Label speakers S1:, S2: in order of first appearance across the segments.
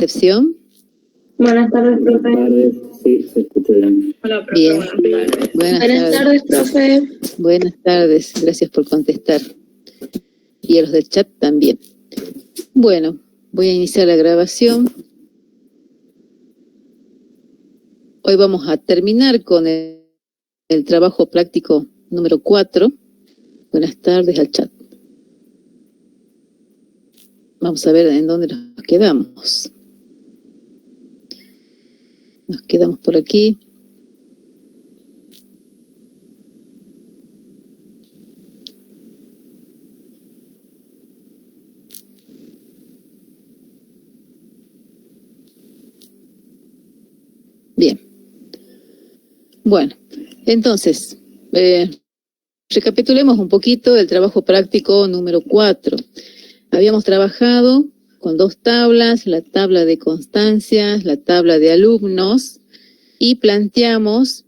S1: ¿Recepción?
S2: Buenas tardes, profe.
S3: Buenas tardes, sí, se escucha bien.
S2: Hola, profe.
S1: Bien.
S2: Buenas tardes, profe.
S1: Buenas tardes, gracias por contestar. Y a los del chat también. Bueno, voy a iniciar la grabación. Hoy vamos a terminar con el trabajo práctico número 4. Buenas tardes al chat. Vamos a ver en dónde nos quedamos. Nos quedamos por aquí. Bien. Bueno, entonces, recapitulemos un poquito el trabajo práctico número 4. Habíamos trabajado con 2 tablas, la tabla de constancias, la tabla de alumnos, y planteamos,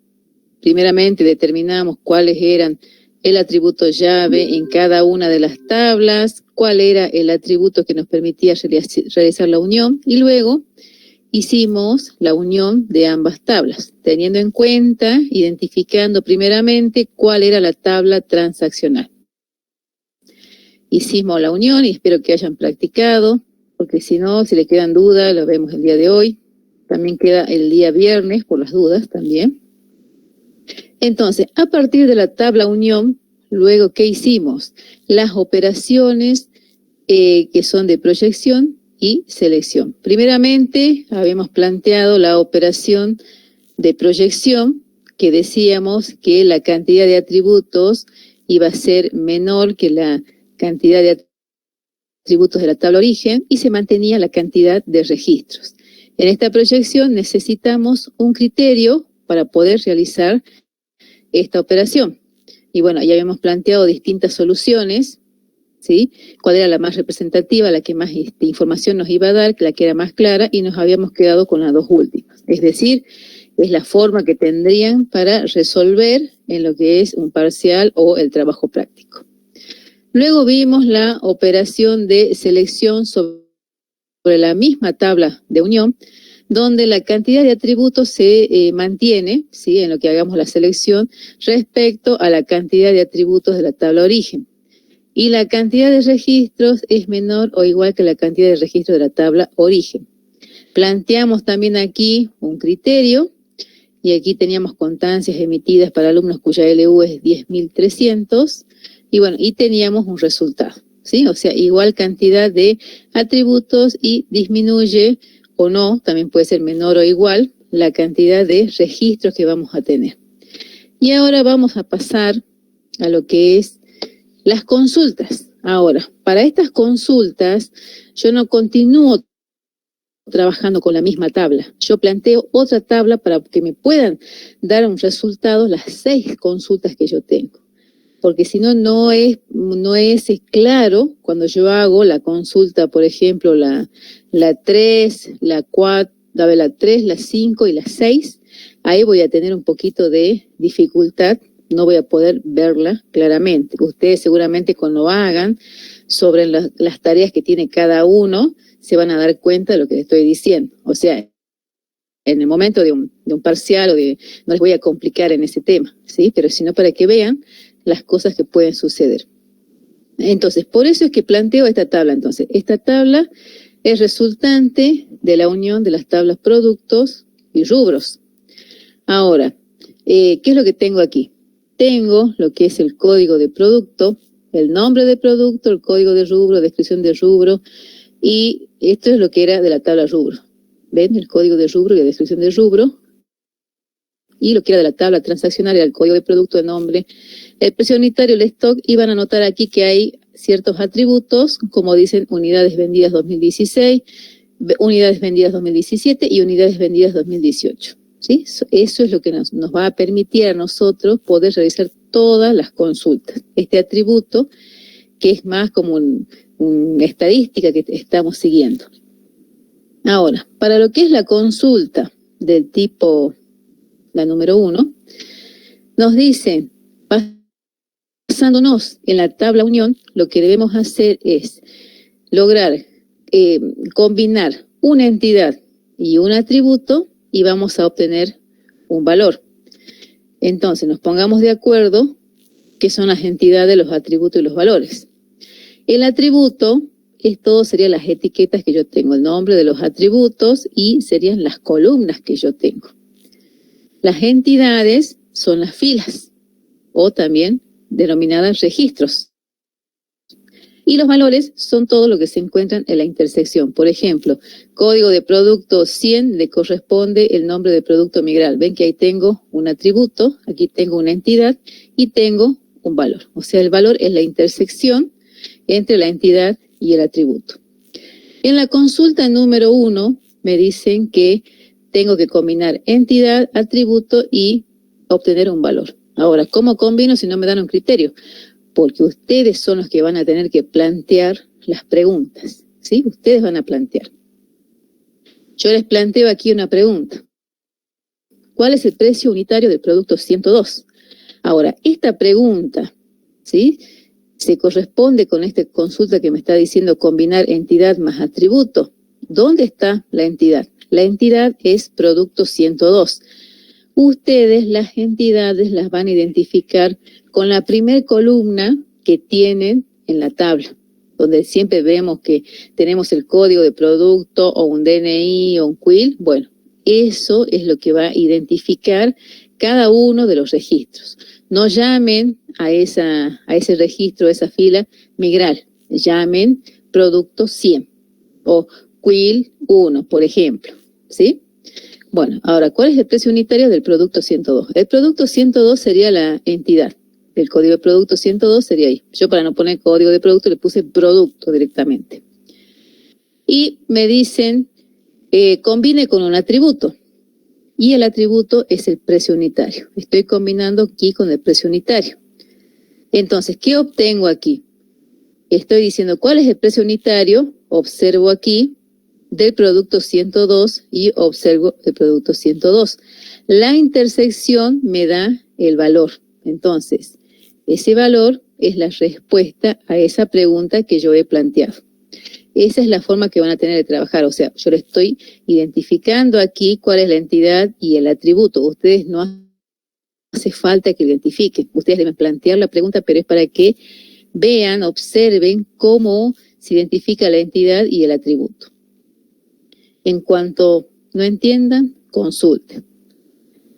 S1: primeramente determinamos cuáles eran el atributo llave en cada una de las tablas, cuál era el atributo que nos permitía realizar la unión, y luego hicimos la unión de ambas tablas, teniendo en cuenta, identificando primeramente cuál era la tabla transaccional. Hicimos la unión y espero que hayan practicado, porque si no, si les quedan dudas, lo vemos el día de hoy. También queda el día viernes, por las dudas también. Entonces, a partir de la tabla unión, luego, ¿qué hicimos? Las operaciones que son de proyección y selección. Primeramente, habíamos planteado la operación de proyección, que decíamos que la cantidad de atributos iba a ser menor que la cantidad de atributos de la tabla origen, y se mantenía la cantidad de registros. En esta proyección necesitamos un criterio para poder realizar esta operación. Y bueno, ya habíamos planteado distintas soluciones, ¿sí? Cuál era la más representativa, la que más información nos iba a dar, la que era más clara, y nos habíamos quedado con las 2 últimas. Es decir, es la forma que tendrían para resolver en lo que es un parcial o el trabajo práctico. Luego vimos la operación de selección sobre la misma tabla de unión, donde la cantidad de atributos se mantiene, ¿sí?, en lo que hagamos la selección, respecto a la cantidad de atributos de la tabla origen. Y la cantidad de registros es menor o igual que la cantidad de registros de la tabla origen. Planteamos también aquí un criterio, y aquí teníamos constancias emitidas para alumnos cuya LU es 10.300, y bueno, y teníamos un resultado, ¿sí? O sea, igual cantidad de atributos, y disminuye o no, también puede ser menor o igual, la cantidad de registros que vamos a tener. Y ahora vamos a pasar a lo que es las consultas. Ahora, para estas consultas, yo no continúo trabajando con la misma tabla. Yo planteo otra tabla para que me puedan dar un resultado las 6 consultas que yo tengo. Porque si no, no es claro cuando yo hago la consulta, por ejemplo, la 3, la 4, la 3, la 5 y la 6. Ahí voy a tener un poquito de dificultad, no voy a poder verla claramente. Ustedes seguramente cuando hagan sobre las tareas que tiene cada uno, se van a dar cuenta de lo que les estoy diciendo. O sea, en el momento de un parcial no les voy a complicar en ese tema, ¿sí? Pero sino para que vean las cosas que pueden suceder. Entonces, por eso es que planteo esta tabla. Entonces, esta tabla es resultante de la unión de las tablas productos y rubros. Ahora, ¿qué es lo que tengo aquí? Tengo lo que es el código de producto, el nombre de producto, el código de rubro, descripción de rubro, y esto es lo que era de la tabla rubro. ¿Ven? El código de rubro y la descripción de rubro. Y lo que era de la tabla transaccional era el código de producto, el nombre, el precio unitario, el stock, y van a notar aquí que hay ciertos atributos, como dicen unidades vendidas 2016, unidades vendidas 2017 y unidades vendidas 2018. ¿Sí? Eso es lo que nos va a permitir a nosotros poder realizar todas las consultas. Este atributo, que es más como una estadística que estamos siguiendo. Ahora, para lo que es la consulta del tipo, la número 1, nos dice, basándonos en la tabla unión, lo que debemos hacer es lograr combinar una entidad y un atributo y vamos a obtener un valor. Entonces, nos pongamos de acuerdo qué son las entidades, los atributos y los valores. El atributo serían las etiquetas que yo tengo, el nombre de los atributos y serían las columnas que yo tengo. Las entidades son las filas o también denominadas registros. Y los valores son todo lo que se encuentran en la intersección. Por ejemplo, código de producto 100 le corresponde el nombre de producto migral. Ven que ahí tengo un atributo, aquí tengo una entidad y tengo un valor. O sea, el valor es la intersección entre la entidad y el atributo. En la consulta número 1 me dicen que tengo que combinar entidad, atributo y obtener un valor. Ahora, ¿cómo combino si no me dan un criterio? Porque ustedes son los que van a tener que plantear las preguntas, ¿sí? Ustedes van a plantear. Yo les planteo aquí una pregunta. ¿Cuál es el precio unitario del producto 102? Ahora, esta pregunta, ¿sí?, se corresponde con esta consulta que me está diciendo combinar entidad más atributo. ¿Dónde está la entidad? La entidad es producto 102. Ustedes las entidades las van a identificar con la primer columna que tienen en la tabla, donde siempre vemos que tenemos el código de producto o un DNI o un CUIL. Bueno, eso es lo que va a identificar cada uno de los registros. No llamen a ese registro, a esa fila migral, llamen producto 100 o CUIL 1, por ejemplo, ¿sí? Bueno, ahora, ¿cuál es el precio unitario del producto 102? El producto 102 sería la entidad. El código de producto 102 sería ahí. Yo para no poner código de producto le puse producto directamente. Y me dicen, combine con un atributo. Y el atributo es el precio unitario. Estoy combinando aquí con el precio unitario. Entonces, ¿qué obtengo aquí? Estoy diciendo cuál es el precio unitario, observo aquí, del producto 102 y observo el producto 102. La intersección me da el valor. Entonces, ese valor es la respuesta a esa pregunta que yo he planteado. Esa es la forma que van a tener de trabajar. O sea, yo le estoy identificando aquí cuál es la entidad y el atributo. Ustedes no hace falta que identifiquen. Ustedes deben plantear la pregunta, pero es para que vean, observen cómo se identifica la entidad y el atributo. En cuanto no entiendan, consulten.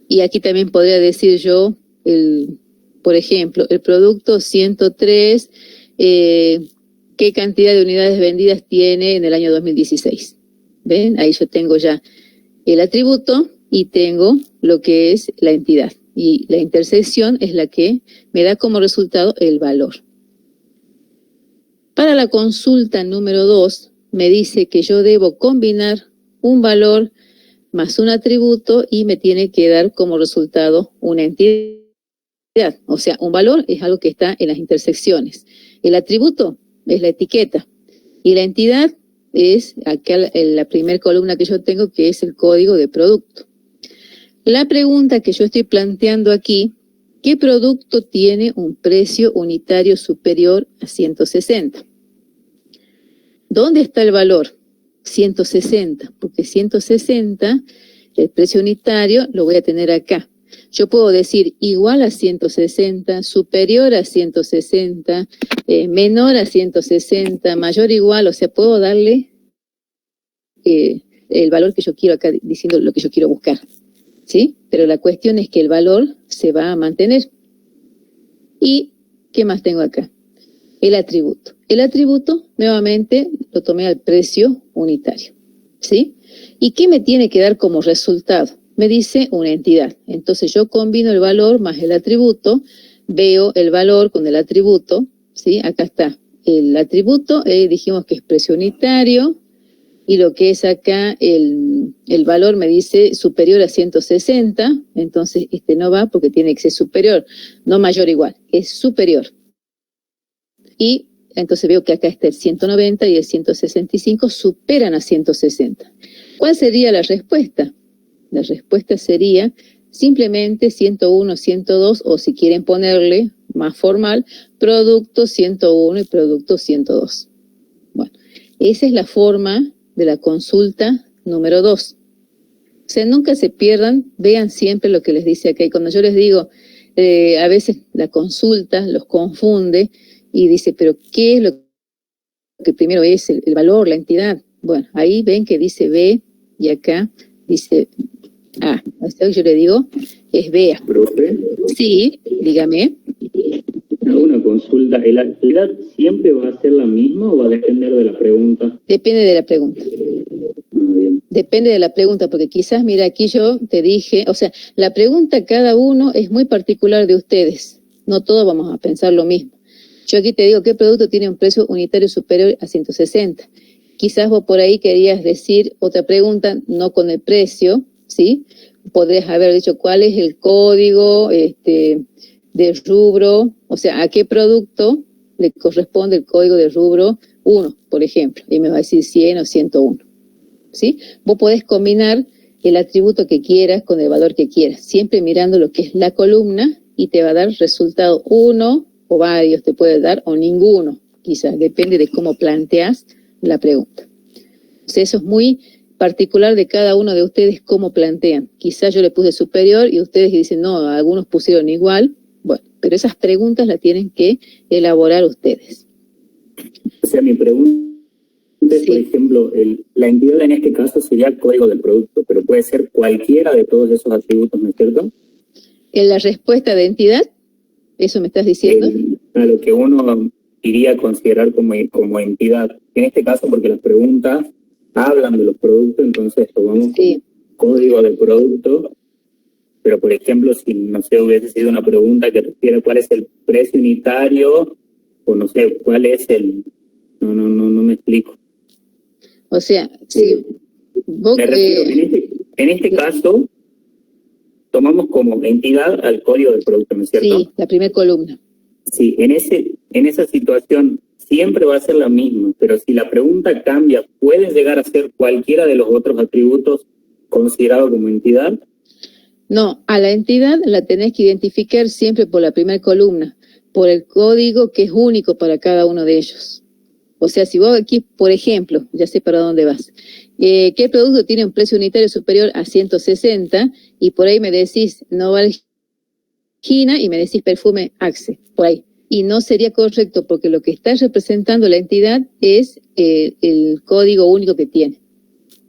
S1: Y aquí también podría decir yo, por ejemplo, el producto 103, ¿qué cantidad de unidades vendidas tiene en el año 2016? ¿Ven? Ahí yo tengo ya el atributo y tengo lo que es la entidad. Y la intersección es la que me da como resultado el valor. Para la consulta número 2, me dice que yo debo combinar un valor más un atributo y me tiene que dar como resultado una entidad. O sea, un valor es algo que está en las intersecciones. El atributo es la etiqueta y la entidad es acá la primera columna que yo tengo, que es el código de producto. La pregunta que yo estoy planteando aquí, ¿qué producto tiene un precio unitario superior a 160? ¿Dónde está el valor? 160, porque 160, el precio unitario, lo voy a tener acá. Yo puedo decir igual a 160, superior a 160, menor a 160, mayor o igual, o sea, puedo darle el valor que yo quiero acá, diciendo lo que yo quiero buscar, ¿sí? Pero la cuestión es que el valor se va a mantener. ¿Y qué más tengo acá? El atributo. El atributo, nuevamente, lo tomé al precio unitario, ¿sí? ¿Y qué me tiene que dar como resultado? Me dice una entidad. Entonces yo combino el valor más el atributo, veo el valor con el atributo, ¿sí? Acá está el atributo, dijimos que es precio unitario, y lo que es acá el valor me dice superior a 160, entonces este no va porque tiene que ser superior, no mayor o igual, es superior. Y entonces veo que acá está el 190 y el 165 superan a 160. ¿Cuál sería la respuesta? La respuesta sería simplemente 101, 102, o si quieren ponerle más formal, producto 101 y producto 102. Bueno, esa es la forma de la consulta número 2. O sea, nunca se pierdan, vean siempre lo que les dice acá. Y cuando yo les digo, a veces la consulta los confunde y dice, pero ¿qué es lo que primero es el valor, la entidad? Bueno, ahí ven que dice B y acá dice A. Hasta yo le digo, es BEA.
S3: Profe,
S1: Sí, dígame.
S3: hago una consulta. ¿La actividad siempre va a ser la misma o va a depender de la pregunta?
S1: Depende de la pregunta.
S3: Bien.
S1: Depende de la pregunta, porque quizás, mira, aquí yo te dije, o sea, la pregunta cada uno es muy particular de ustedes. No todos vamos a pensar lo mismo. Yo aquí te digo, ¿qué producto tiene un precio unitario superior a 160? Quizás vos por ahí querías decir otra pregunta, no con el precio, ¿sí? Podrías haber dicho cuál es el código de rubro, o sea, a qué producto le corresponde el código de rubro 1, por ejemplo, y me va a decir 100 o 101. ¿Sí? Vos podés combinar el atributo que quieras con el valor que quieras, siempre mirando lo que es la columna y te va a dar resultado 1 o varios, te puede dar o ninguno, quizás, depende de cómo planteas la pregunta. O sea, eso es muy particular de cada uno de ustedes cómo plantean. Quizás yo le puse superior y ustedes dicen, no, algunos pusieron igual. Bueno, pero esas preguntas las tienen que elaborar ustedes.
S3: O sea, mi pregunta es, por ejemplo, la entidad en este caso sería el código del producto, pero puede ser cualquiera de todos esos atributos, ¿no es cierto?
S1: En la respuesta de entidad, ¿eso me estás diciendo?
S3: A lo que uno iría a considerar como entidad. En este caso, porque las preguntas hablan de los productos, entonces tomamos código del producto, pero por ejemplo, si no sé, hubiese sido una pregunta que refiere cuál es el precio unitario, o no sé, cuál es el... No me explico.
S1: O sea, si vos...
S3: Me refiero, en este caso, tomamos como entidad al código del producto, ¿no es cierto?
S1: Sí, la primera columna.
S3: Sí, en esa situación siempre va a ser la misma, pero si la pregunta cambia, ¿puede llegar a ser cualquiera de los otros atributos considerados como entidad?
S1: No, a la entidad la tenés que identificar siempre por la primera columna, por el código que es único para cada uno de ellos. O sea, si vos aquí, por ejemplo, ya sé para dónde vas, ¿qué producto tiene un precio unitario superior a 160? Y por ahí me decís Novalgina y me decís perfume Axe, por ahí. Y no sería correcto porque lo que está representando la entidad es el código único que tiene.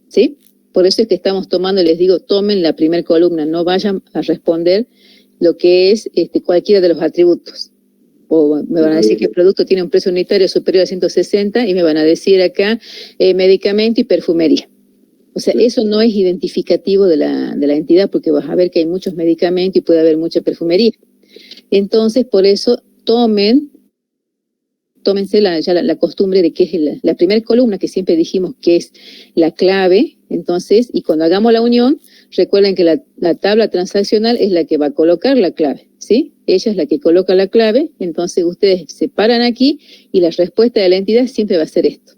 S1: ¿Sí? Por eso es que estamos tomando, les digo, tomen la primera columna, no vayan a responder lo que es cualquiera de los atributos. O me van a decir que el producto tiene un precio unitario superior a 160 y me van a decir acá medicamento y perfumería. O sea, eso no es identificativo de la entidad porque vas a ver que hay muchos medicamentos y puede haber mucha perfumería. Entonces, por eso tómense la costumbre de que es la primera columna que siempre dijimos que es la clave. Entonces, y cuando hagamos la unión, recuerden que la tabla transaccional es la que va a colocar la clave, ¿sí? Ella es la que coloca la clave, entonces ustedes se paran aquí y la respuesta de la entidad siempre va a ser esto.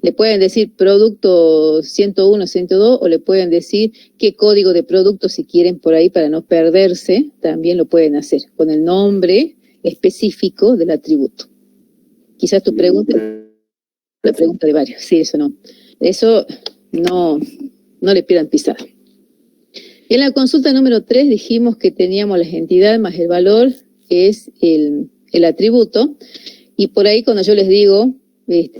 S1: Le pueden decir producto 101, 102 o le pueden decir qué código de producto si quieren por ahí para no perderse, también lo pueden hacer con el nombre específico del atributo. Quizás tu pregunta es la pregunta de varios, sí, eso no le pidan pisada. En la consulta número 3 dijimos que teníamos las entidades más el valor, que es el atributo, y por ahí cuando yo les digo,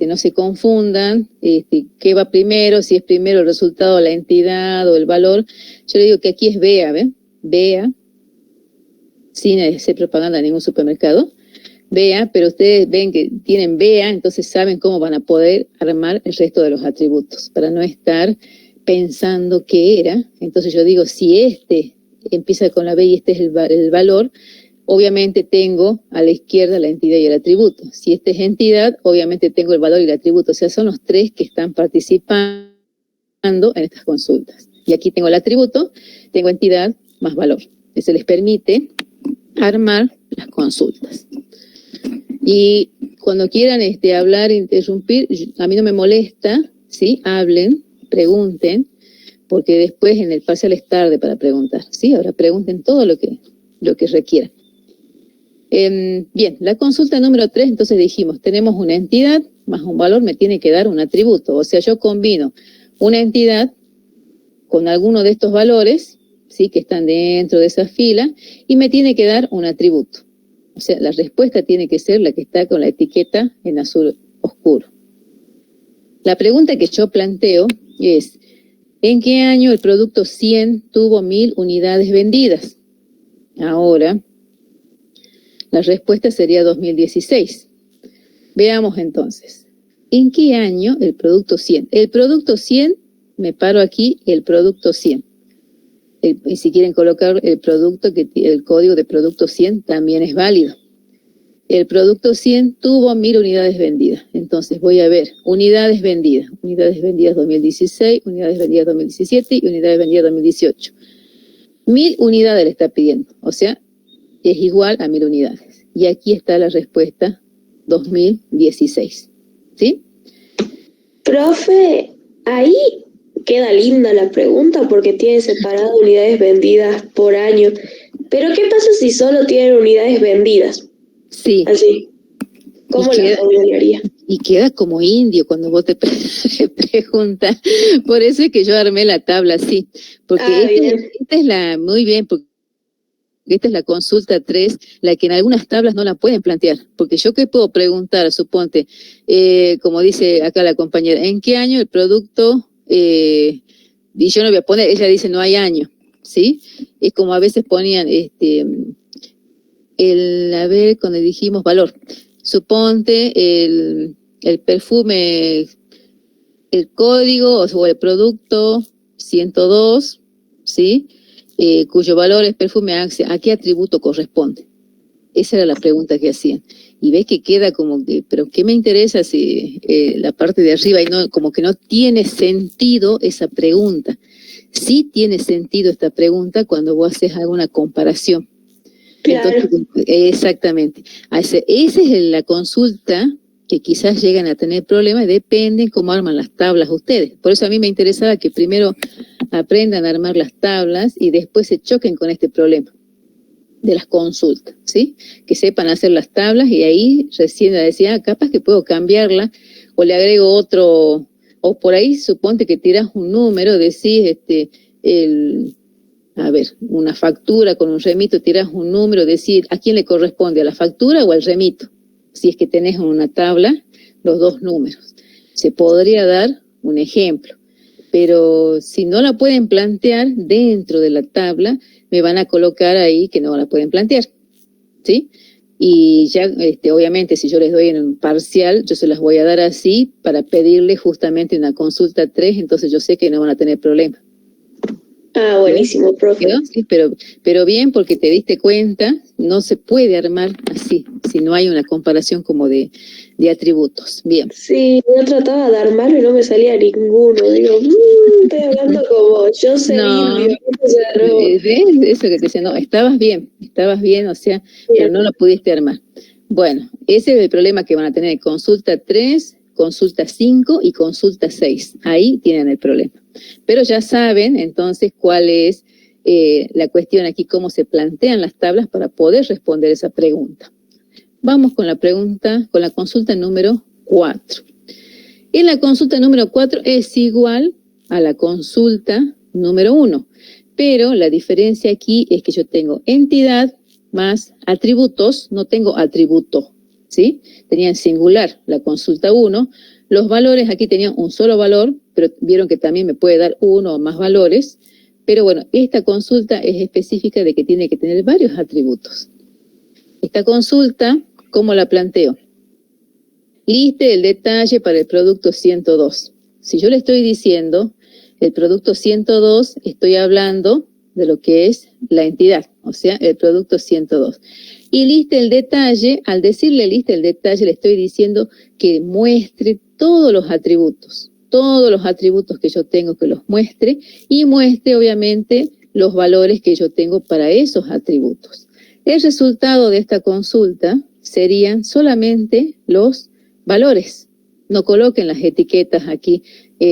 S1: no se confundan, qué va primero, si es primero el resultado, la entidad o el valor, yo les digo que aquí es BEA, ¿ven? BEA, sin hacer propaganda a ningún supermercado, BEA, pero ustedes ven que tienen BEA, entonces saben cómo van a poder armar el resto de los atributos, para no estar pensando qué era. Entonces yo digo, si empieza con la B y este es el valor, obviamente tengo a la izquierda la entidad y el atributo. Si este es entidad, obviamente tengo el valor y el atributo. O sea, son los tres que están participando en estas consultas. Y aquí tengo el atributo, tengo entidad más valor. Eso les permite armar las consultas. Y cuando quieran hablar, interrumpir, a mí no me molesta, ¿sí? Hablen, pregunten, porque después en el parcial es tarde para preguntar, ¿sí? Ahora pregunten todo lo que requieran. Bien, la consulta número 3, entonces dijimos, tenemos una entidad, más un valor me tiene que dar un atributo. O sea, yo combino una entidad con alguno de estos valores, ¿sí?, que están dentro de esa fila, y me tiene que dar un atributo. O sea, la respuesta tiene que ser la que está con la etiqueta en azul oscuro. La pregunta que yo planteo es, ¿en qué año el producto 100 tuvo 1000 unidades vendidas? Ahora, la respuesta sería 2016. Veamos entonces, ¿en qué año el producto 100? El producto 100, me paro aquí, el producto 100. Y si quieren colocar el producto, el código de producto 100 también es válido. El producto 100 tuvo 1000 unidades vendidas. Entonces voy a ver unidades vendidas. Unidades vendidas 2016, unidades vendidas 2017 y unidades vendidas 2018. 1000 unidades le está pidiendo. O sea, es igual a 1000 unidades. Y aquí está la respuesta 2016. ¿Sí?
S2: Profe, ahí queda linda la pregunta porque tiene separado unidades vendidas por año. Pero ¿qué pasa si solo tienen unidades vendidas?
S1: Sí.
S2: Así. ¿Cómo la formularía?
S1: Y queda como indio cuando vos te preguntas. Por eso es que yo armé la tabla así. Porque esta es la, muy bien, porque esta es la consulta 3, la que en algunas tablas no la pueden plantear. Porque yo qué puedo preguntar, suponte, como dice acá la compañera, ¿en qué año el producto, y yo no voy a poner, ella dice no hay año, ¿sí? Es como a veces ponían, a ver, cuando dijimos valor, suponte el perfume, el código o el producto 102, ¿sí? Cuyo valor es perfume Axe, ¿a qué atributo corresponde? Esa era la pregunta que hacían. Y ves que queda como que, pero ¿qué me interesa si la parte de arriba y no, como que no tiene sentido esa pregunta? Sí tiene sentido esta pregunta cuando vos haces alguna comparación.
S2: Claro.
S1: Entonces, exactamente. Esa es la consulta que quizás llegan a tener problemas, depende cómo arman las tablas ustedes. Por eso a mí me interesaba que primero aprendan a armar las tablas y después se choquen con este problema de las consultas, ¿sí? Que sepan hacer las tablas y ahí recién decía, capaz que puedo cambiarla o le agrego otro, o por ahí suponte que tiras un número, decís, a ver, una factura con un remito, tiras un número, decir a quién le corresponde, a la factura o al remito. Si es que tenés en una tabla los dos números. Se podría dar un ejemplo, pero si no la pueden plantear dentro de la tabla, me van a colocar ahí que no la pueden plantear, ¿sí? Y ya, obviamente, si yo les doy en un parcial, yo se las voy a dar así para pedirle justamente una consulta 3, entonces yo sé que no van a tener problema.
S2: Ah, buenísimo, profe.
S1: Sí, pero bien, porque te diste cuenta, no se puede armar así, si no hay una comparación como de atributos. Bien.
S2: Sí, yo trataba de armarlo y no me salía ninguno. Digo, estoy hablando como yo soy indio.
S1: ¿Ves? Eso que te decía, no, estabas bien, o sea, bien, pero no lo pudiste armar. Bueno, ese es el problema que van a tener consulta 3, consulta 5 y consulta 6. Ahí tienen el problema. Pero ya saben entonces cuál es la cuestión aquí, cómo se plantean las tablas para poder responder esa pregunta. Vamos con la pregunta, con la consulta número 4. En la consulta número 4 es igual a la consulta número 1, pero la diferencia aquí es que yo tengo entidad más atributos, no tengo atributo, ¿sí? Tenía en singular la consulta 1, los valores aquí tenían un solo valor, pero vieron que también me puede dar uno o más valores, pero bueno, esta consulta es específica de que tiene que tener varios atributos. Esta consulta, ¿cómo la planteo? Liste el detalle para el producto 102. Si yo le estoy diciendo el producto 102, estoy hablando de lo que es la entidad, o sea, el producto 102. Y liste el detalle, al decirle liste el detalle, le estoy diciendo que muestre todos los atributos que yo tengo, que los muestre, y muestre obviamente los valores que yo tengo para esos atributos. El resultado de esta consulta serían solamente los valores. No coloquen las etiquetas aquí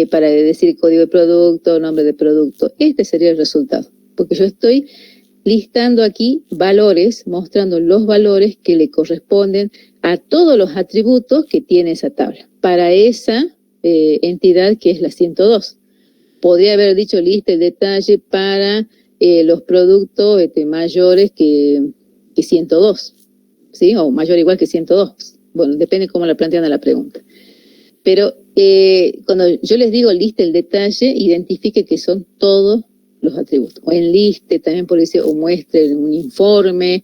S1: para decir código de producto, nombre de producto. Este sería el resultado, porque yo estoy listando aquí valores, mostrando los valores que le corresponden a todos los atributos que tiene esa tabla, para esa entidad que es la 102. Podría haber dicho lista el detalle para los productos mayores que 102, ¿sí? O mayor o igual que 102. Bueno, depende cómo la plantean a la pregunta. Pero cuando yo les digo liste el detalle, identifique que son todos los atributos. O enliste, también por decir, o muestre un informe,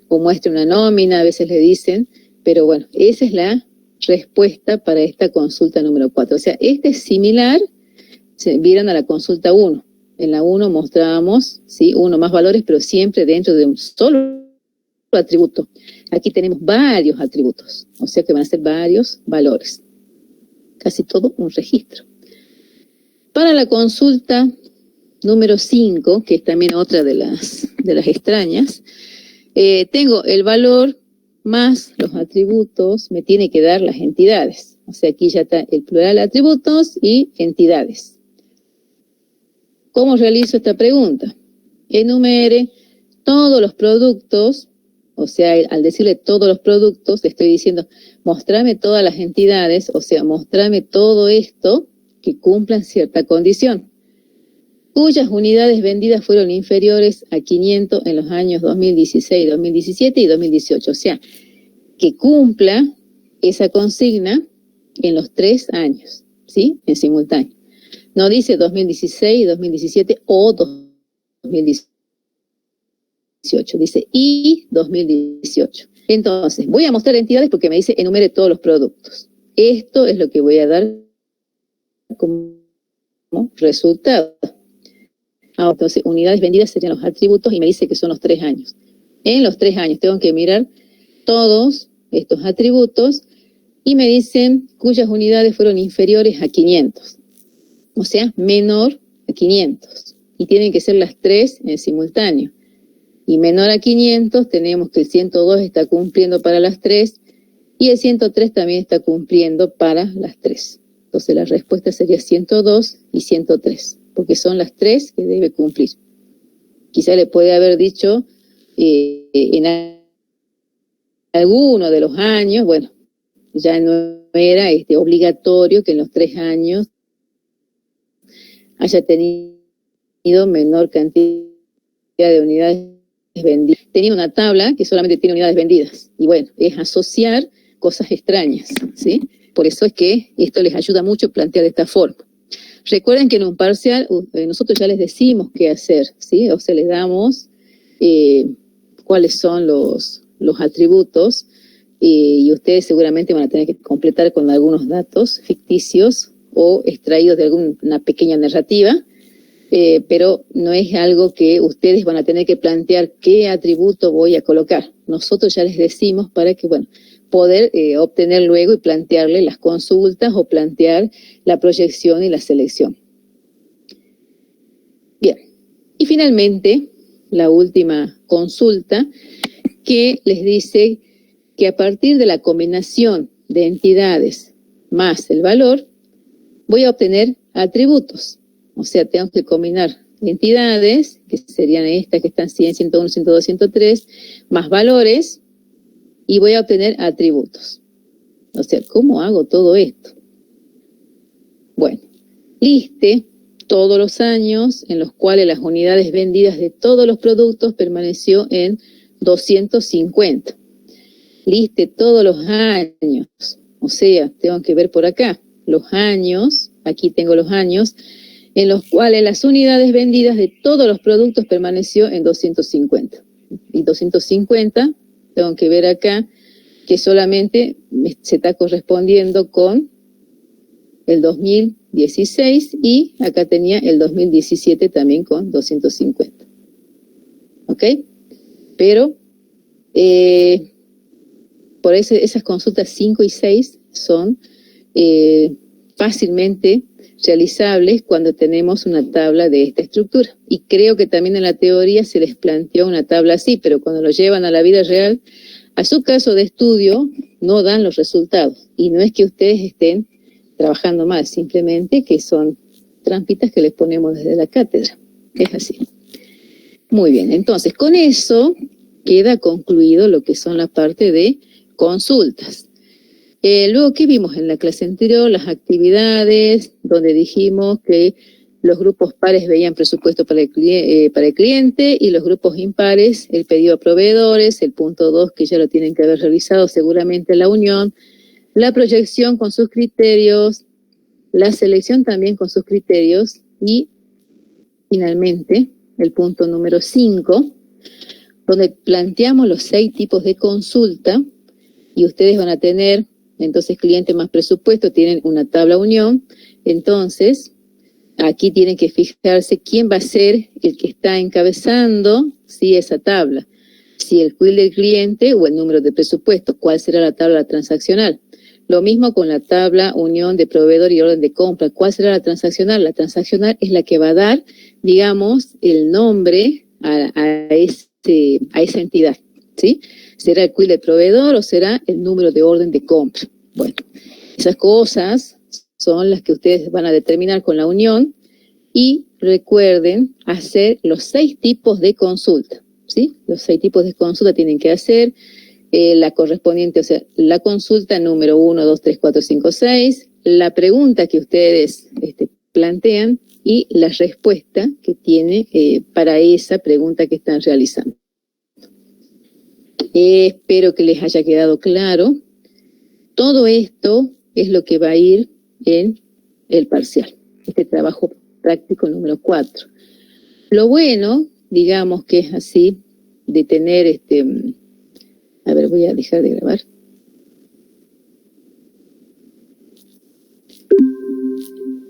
S1: o muestre una nómina, a veces le dicen. Pero bueno, esa es la respuesta para esta consulta número 4. O sea, este es similar, se vieron a la consulta 1. En la 1 mostrábamos, ¿sí?, uno más valores, pero siempre dentro de un solo atributo. Aquí tenemos varios atributos, o sea que van a ser varios valores. Casi todo un registro. Para la consulta número 5, que es también otra de las extrañas, tengo el valor más los atributos, me tiene que dar las entidades. O sea, aquí ya está el plural atributos y entidades. ¿Cómo realizo esta pregunta? Enumere todos los productos, o sea, al decirle todos los productos, le estoy diciendo, mostrame todas las entidades, o sea, mostrame todo esto que cumplan cierta condición, cuyas unidades vendidas fueron inferiores a 500 en los años 2016, 2017 y 2018. O sea, que cumpla esa consigna en los 3 años, ¿sí? En simultáneo. No dice 2016, 2017 o 2018. Dice y 2018. Entonces, voy a mostrar entidades porque me dice enumere todos los productos. Esto es lo que voy a dar como resultado. Entonces, unidades vendidas serían los atributos y me dice que son los 3 años. En los 3 años tengo que mirar todos estos atributos y me dicen cuyas unidades fueron inferiores a 500. O sea, menor a 500. Y tienen que ser las 3 en simultáneo. Y menor a 500 tenemos que el 102 está cumpliendo para las 3 y el 103 también está cumpliendo para las 3. Entonces la respuesta sería 102 y 103, porque son las 3 que debe cumplir. Quizá le puede haber dicho en alguno de los años, bueno, ya no era obligatorio que en los 3 años haya tenido menor cantidad de unidades vendidas. Tenía una tabla que solamente tiene unidades vendidas. Y bueno, es asociar cosas extrañas, ¿sí? Por eso es que esto les ayuda mucho a plantear de esta forma. Recuerden que en un parcial nosotros ya les decimos qué hacer, ¿sí? O sea, les damos cuáles son los atributos y ustedes seguramente van a tener que completar con algunos datos ficticios o extraídos de alguna pequeña narrativa, pero no es algo que ustedes van a tener que plantear qué atributo voy a colocar. Nosotros ya les decimos para que, bueno, poder obtener luego y plantearle las consultas o plantear la proyección y la selección. Bien, y finalmente, la última consulta que les dice que a partir de la combinación de entidades más el valor, voy a obtener atributos. O sea, tengo que combinar entidades, que serían estas que están 100, 101, 102, 103, más valores, y voy a obtener atributos. O sea, ¿cómo hago todo esto? Bueno, liste todos los años en los cuales las unidades vendidas de todos los productos permaneció en 250. Liste todos los años. O sea, tengo que ver por acá los años, aquí tengo los años, en los cuales las unidades vendidas de todos los productos permaneció en 250. Y 250, tengo que ver acá, que solamente se está correspondiendo con el 2016 y acá tenía el 2017 también con 250. ¿Ok? Pero por eso esas consultas 5 y 6 son fácilmente realizables cuando tenemos una tabla de esta estructura. Y creo que también en la teoría se les planteó una tabla así, pero cuando lo llevan a la vida real, a su caso de estudio no dan los resultados. Y no es que ustedes estén trabajando mal, simplemente que son trampitas que les ponemos desde la cátedra. Es así. Muy bien, entonces con eso queda concluido lo que son la parte de consultas. Luego, ¿qué vimos en la clase anterior? Las actividades, donde dijimos que los grupos pares veían presupuesto para el cliente y los grupos impares el pedido a proveedores, el punto 2 que ya lo tienen que haber realizado seguramente la unión, la proyección con sus criterios, la selección también con sus criterios y finalmente el punto número 5, donde planteamos los 6 tipos de consulta y ustedes van a tener, entonces cliente más presupuesto, tienen una tabla unión, entonces aquí tienen que fijarse quién va a ser el que está encabezando, ¿sí? Esa tabla, si el quill del cliente o el número de presupuesto, cuál será la tabla transaccional. Lo mismo con la tabla unión de proveedor y orden de compra. ¿Cuál será la transaccional? La transaccional es la que va a dar, digamos, el nombre a esa entidad, ¿sí? ¿Será el quill del proveedor o será el número de orden de compra? Bueno, esas cosas son las que ustedes van a determinar con la unión y recuerden hacer los 6 tipos de consulta, ¿sí? Los 6 tipos de consulta tienen que hacer la correspondiente, o sea, la consulta número 1, 2, 3, 4, 5, 6, la pregunta que ustedes plantean y la respuesta que tiene para esa pregunta que están realizando. Espero que les haya quedado claro. Todo esto es lo que va a ir en el parcial, este trabajo práctico número 4. Lo bueno, digamos que es así, de tener a ver, voy a dejar de grabar.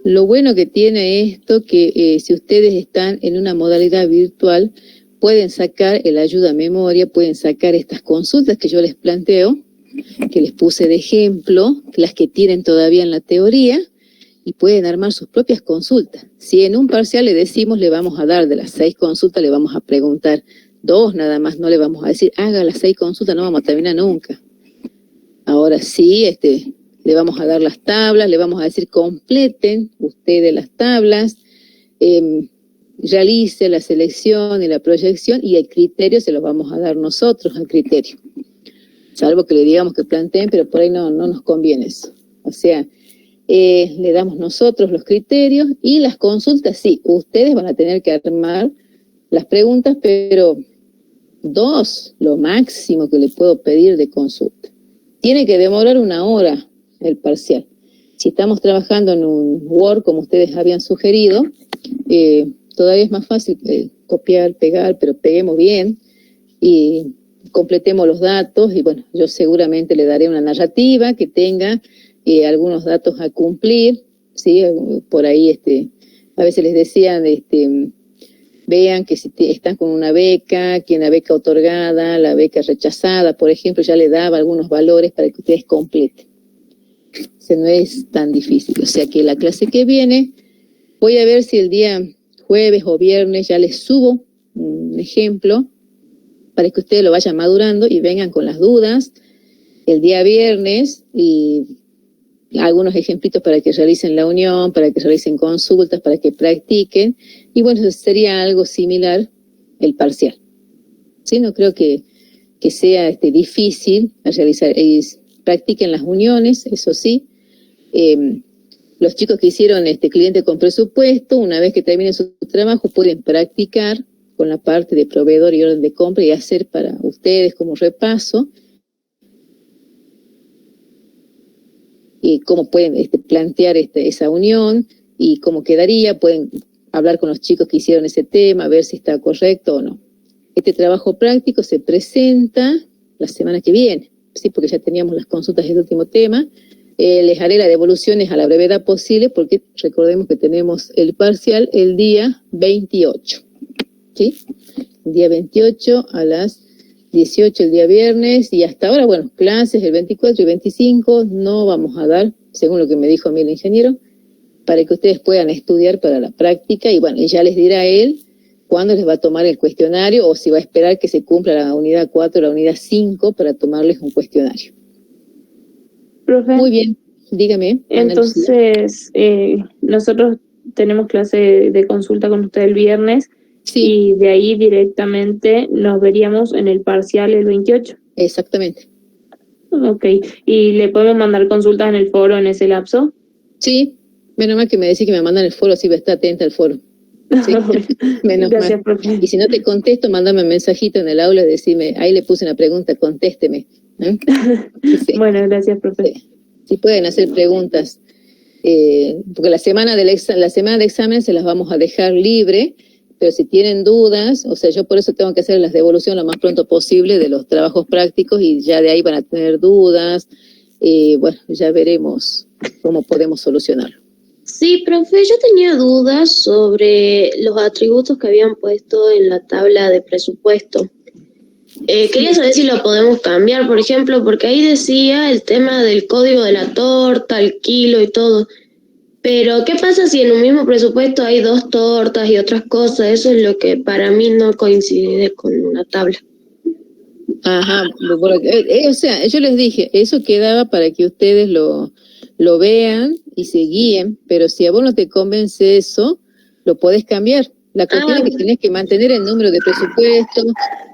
S1: Lo bueno que tiene esto, que si ustedes están en una modalidad virtual, pueden sacar el ayuda a memoria, pueden sacar estas consultas que yo les planteo, que les puse de ejemplo, las que tienen todavía en la teoría, y pueden armar sus propias consultas. Si en un parcial le decimos, le vamos a dar de las 6 consultas, le vamos a preguntar 2 nada más, no le vamos a decir, haga las 6 consultas, no vamos a terminar nunca. Ahora sí, le vamos a dar las tablas, le vamos a decir, completen ustedes las tablas, realice la selección y la proyección, y el criterio se lo vamos a dar nosotros al criterio. Salvo que le digamos que planteen, pero por ahí no nos conviene eso. O sea, le damos nosotros los criterios y las consultas, sí, ustedes van a tener que armar las preguntas, pero 2, lo máximo que le puedo pedir de consulta. Tiene que demorar 1 hora el parcial. Si estamos trabajando en un Word, como ustedes habían sugerido, todavía es más fácil copiar, pegar, pero peguemos bien y completemos los datos. Y bueno, yo seguramente le daré una narrativa que tenga algunos datos a cumplir, ¿sí? Por ahí a veces les decían, vean que si están con una beca, que en la beca otorgada, la beca rechazada, por ejemplo, ya le daba algunos valores para que ustedes completen. O sea, no es tan difícil. O sea que la clase que viene, voy a ver si el día jueves o viernes ya les subo un ejemplo para que ustedes lo vayan madurando y vengan con las dudas el día viernes y algunos ejemplitos para que realicen la unión, para que realicen consultas, para que practiquen. Y bueno, sería algo similar el parcial. ¿Sí? No creo que sea difícil realizar. Practiquen las uniones, eso sí. Los chicos que hicieron cliente con presupuesto, una vez que terminen su trabajo, pueden practicar con la parte de proveedor y orden de compra y hacer para ustedes como repaso. Y cómo pueden plantear esa unión y cómo quedaría, pueden hablar con los chicos que hicieron ese tema, ver si está correcto o no. Este trabajo práctico se presenta la semana que viene, sí, porque ya teníamos las consultas del último tema. Les haré las devoluciones a la brevedad posible porque recordemos que tenemos el parcial el día 28, ¿sí? El día 28 a las 18 el día viernes, y hasta ahora, bueno, clases el 24 y 25 no vamos a dar, según lo que me dijo a mí el ingeniero, para que ustedes puedan estudiar para la práctica, y bueno, ya les dirá él cuándo les va a tomar el cuestionario, o si va a esperar que se cumpla la unidad 4 o la unidad 5 para tomarles un cuestionario.
S2: Profe.
S1: Muy bien, dígame.
S2: Entonces, nosotros tenemos clase de consulta con usted el viernes. Sí. Y de ahí directamente nos veríamos en el parcial el 28.
S1: Exactamente.
S2: Ok. ¿Y le podemos mandar consultas en el foro en ese lapso?
S1: Sí, menos mal que me decís que me mandan el foro, así voy a estar atenta al foro. ¿Sí? Menos
S2: Gracias,
S1: mal.
S2: profe.
S1: Y si no te contesto, mándame un mensajito en el aula y decime, ahí le puse una pregunta, contésteme. ¿Eh? Sí.
S2: Bueno, gracias, profe.
S1: Sí. Si pueden hacer preguntas, porque la semana de examen se las vamos a dejar libre, pero si tienen dudas, o sea, yo por eso tengo que hacer las devoluciones lo más pronto posible de los trabajos prácticos y ya de ahí van a tener dudas. Bueno, ya veremos cómo podemos solucionarlo.
S2: Sí, profe, yo tenía dudas sobre los atributos que habían puesto en la tabla de presupuesto. Quería saber si lo podemos cambiar, por ejemplo, porque ahí decía el tema del código de la torta, el kilo y todo. Pero, ¿qué pasa si en un mismo presupuesto hay 2 tortas y otras cosas? Eso es lo que para mí no coincide con una tabla.
S1: Ajá, o sea, yo les dije, eso quedaba para que ustedes lo vean y se guíen, pero si a vos no te convence eso, lo podés cambiar. La cuestión es que tenés que mantener el número de presupuesto.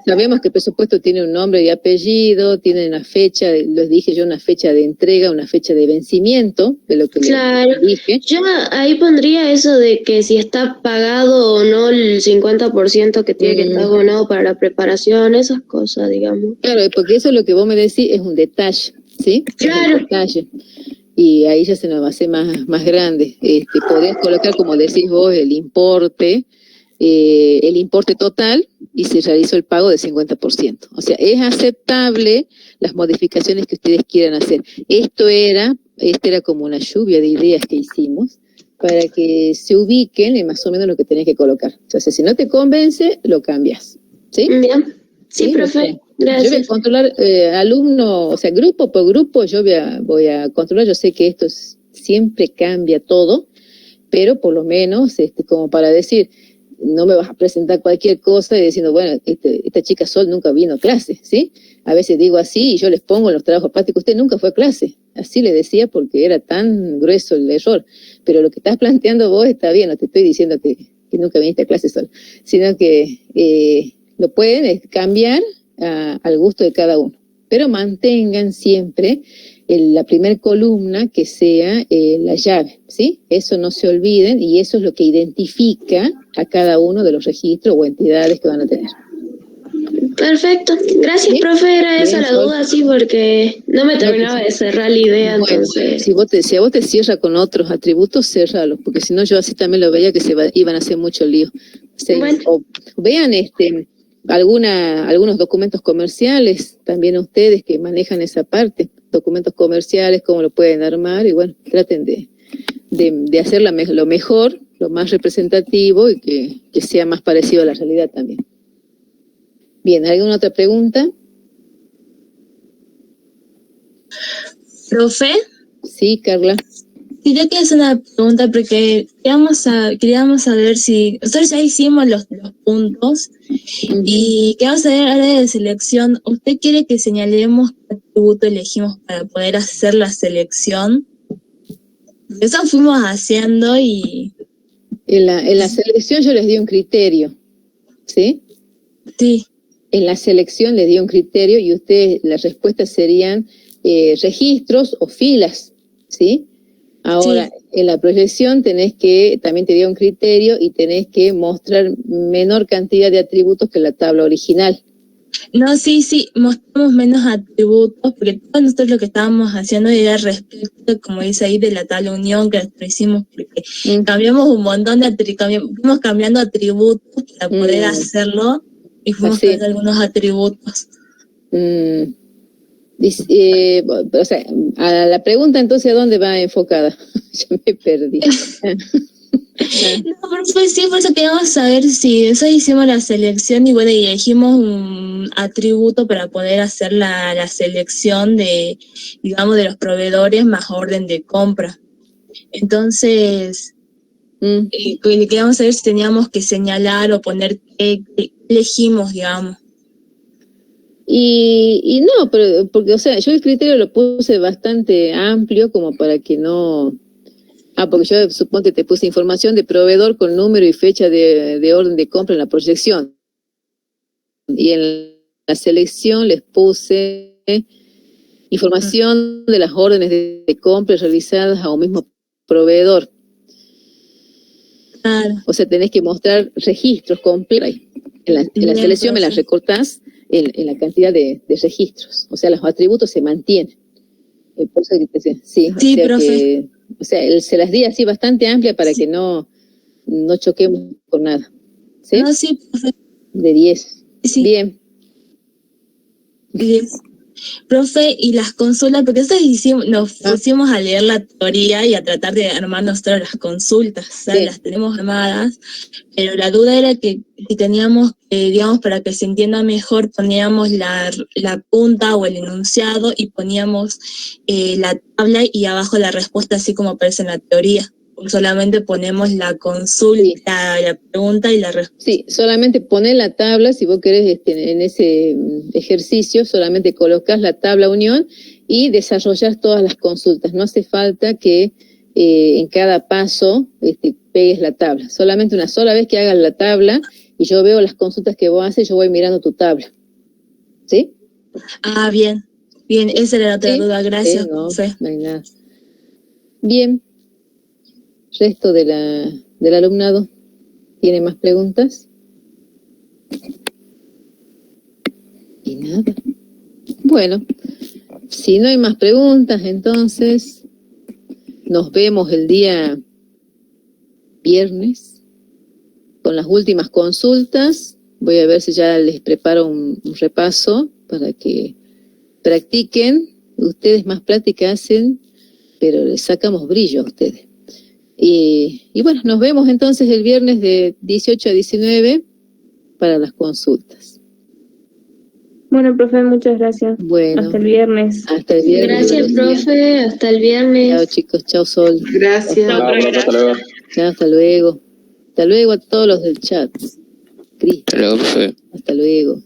S1: Sabemos que el presupuesto tiene un nombre y apellido, tiene una fecha, les dije yo, una fecha de entrega, una fecha de vencimiento, de lo que les dije.
S2: Yo ahí pondría eso de que si está pagado o no el 50% que tiene que estar abonado para la preparación, esas cosas, digamos.
S1: Claro, porque eso es lo que vos me decís, es un detalle, ¿sí?
S2: Claro.
S1: Es un detalle. Y ahí ya se nos va a hacer más grande. Podés colocar, como decís vos, el importe total y se realizó el pago de 50%. O sea, es aceptable las modificaciones que ustedes quieran hacer. Esta era como una lluvia de ideas que hicimos para que se ubiquen en más o menos lo que tenés que colocar. Entonces, si no te convence, lo cambias. ¿Sí?
S2: Bien. Sí, profe. Gracias.
S1: Yo voy a controlar alumno, o sea, grupo por grupo, yo voy a controlar. Yo sé que esto siempre cambia todo, pero por lo menos, como para decir, no me vas a presentar cualquier cosa y diciendo, bueno, esta chica Sol nunca vino a clase, ¿sí? A veces digo así y yo les pongo en los trabajos prácticos, usted nunca fue a clase. Así le decía porque era tan grueso el error. Pero lo que estás planteando vos está bien, no te estoy diciendo que nunca viniste a clase Sol, sino que lo pueden cambiar al gusto de cada uno. Pero mantengan siempre la primer columna que sea la llave, ¿sí? Eso no se olviden y eso es lo que identifica a cada uno de los registros o entidades que van a tener.
S2: Perfecto. Gracias, ¿sí? Profe, era esa la duda, sí, porque no me terminaba de cerrar la idea, bueno, entonces...
S1: Si a vos te cierra con otros atributos, cérralos, porque si no yo así también lo veía que iban a hacer mucho lío. O sea, bueno. O vean algunos documentos comerciales, también ustedes que manejan esa parte, documentos comerciales, cómo lo pueden armar, y bueno, traten de hacer lo mejor, lo más representativo y que sea más parecido a la realidad también. Bien, ¿alguna otra pregunta?
S4: ¿Profe?
S1: Sí, Carla.
S4: Sí, yo quería hacer una pregunta porque queríamos saber si... Nosotros ya hicimos los puntos y queríamos saber ahora de selección. ¿Usted quiere que señalemos qué atributo elegimos para poder hacer la selección? Eso fuimos haciendo y...
S1: En la selección yo les di un criterio, ¿sí?
S4: Sí.
S1: En la selección les di un criterio y ustedes, las respuestas serían registros o filas, ¿sí? Ahora, sí. En la proyección también te dio un criterio y tenés que mostrar menor cantidad de atributos que la tabla original.
S4: No, sí, mostramos menos atributos, porque todos nosotros lo que estábamos haciendo era respecto, como dice ahí, de la tabla unión que lo hicimos, porque cambiamos un montón de fuimos cambiando atributos para poder hacerlo, y fuimos cambiando algunos atributos.
S1: O sea, a la pregunta entonces, ¿a dónde va enfocada? Ya me perdí.
S4: No, por eso queríamos saber si eso hicimos la selección y bueno, y elegimos un atributo para poder hacer la selección de, digamos, de los proveedores más orden de compra. Entonces, queríamos saber si teníamos que señalar o poner qué elegimos, digamos.
S1: Y no, pero porque, o sea, yo el criterio lo puse bastante amplio como para que no... porque yo supongo que te puse información de proveedor con número y fecha de orden de compra en la proyección. Y en la selección les puse Información de las órdenes de compra realizadas a un mismo proveedor.
S4: Claro.
S1: O sea, tenés que mostrar registros completos. En la selección me las recortás en la cantidad de registros. O sea, los atributos se mantienen. Por eso sí,
S4: sí,
S1: o sea
S4: profe.
S1: Se las di así bastante amplia para que no choquemos con nada. ¿Sí?
S4: No, sí, profe.
S1: De 10.
S4: Sí.
S1: Bien.
S4: 10. Profe, y las consultas, porque nosotros nos pusimos a leer la teoría y a tratar de armar nosotros las consultas, ¿sabes? Sí. Las tenemos armadas, pero la duda era que si teníamos, digamos, para que se entienda mejor, poníamos la punta o el enunciado y poníamos la tabla y abajo la respuesta, así como aparece en la teoría. Solamente ponemos la consulta, sí. la pregunta y la respuesta.
S1: Sí, solamente poner la tabla, si vos querés en ese ejercicio, solamente colocás la tabla unión y desarrollás todas las consultas. No hace falta que en cada paso pegues la tabla. Solamente una sola vez que hagas la tabla y yo veo las consultas que vos haces, yo voy mirando tu tabla. ¿Sí?
S4: Ah, bien. Bien, esa era la otra duda. Gracias,
S1: no
S4: profe.
S1: No hay nada. Bien. Resto del alumnado, ¿tiene más preguntas? Y nada. Bueno, si no hay más preguntas, entonces nos vemos el día viernes con las últimas consultas. Voy a ver si ya les preparo un repaso para que practiquen. Ustedes más práctica hacen, pero les sacamos brillo a ustedes. Y bueno, nos vemos entonces el viernes de 18 a 19 para las consultas.
S5: Bueno, profe, muchas gracias.
S1: Bueno.
S5: Hasta el viernes.
S1: Hasta el viernes.
S2: Gracias, profe. Hasta el viernes.
S1: Chao, chicos. Chao, Sol.
S6: Gracias.
S3: Hasta luego.
S1: Chao, hasta luego. Hasta luego a todos los del chat. Cris.
S7: Hasta luego, profe.
S1: Hasta luego.